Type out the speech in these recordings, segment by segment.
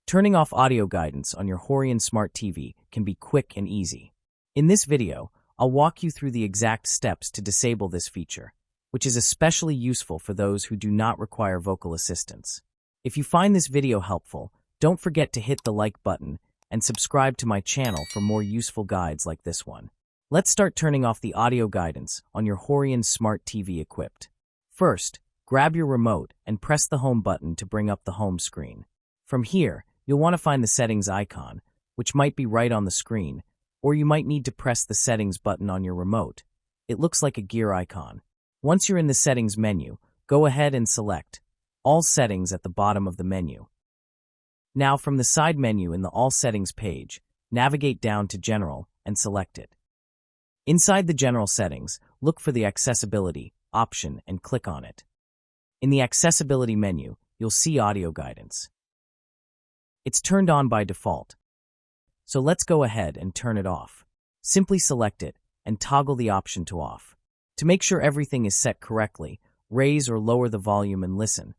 Turning off audio guidance on your Horion Smart TV can be quick and easy. In this video, I'll walk you through the exact steps to disable this feature, which is especially useful for those who do not require vocal assistance. If you find this video helpful, don't forget to hit the like button and subscribe to my channel for more useful guides like this one. Let's start turning off the audio guidance on your Horion Smart TV equipped. First, grab your remote and press the home button to bring up the home screen. From here, you'll want to find the settings icon, which might be right on the screen, or you might need to press the settings button on your remote. It looks like a gear icon. Once you're in the settings menu, go ahead and select All Settings at the bottom of the menu. Now from the side menu in the All Settings page, navigate down to General and select it. Inside the General settings, look for the Accessibility option and click on it. In the Accessibility menu, you'll see audio guidance. It's turned on by default, so let's go ahead and turn it off. Simply select it and toggle the option to off. To make sure everything is set correctly, raise or lower the volume and listen.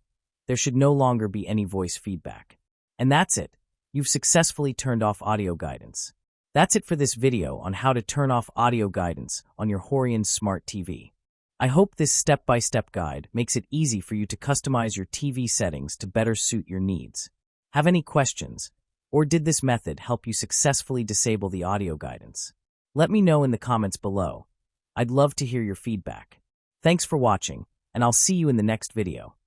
There should no longer be any voice feedback. And that's it. You've successfully turned off audio guidance. That's it for this video on how to turn off audio guidance on your Horion Smart TV. I hope this step-by-step guide makes it easy for you to customize your TV settings to better suit your needs. Have any questions, or did this method help you successfully disable the audio guidance? Let me know in the comments below. I'd love to hear your feedback. Thanks for watching, and I'll see you in the next video.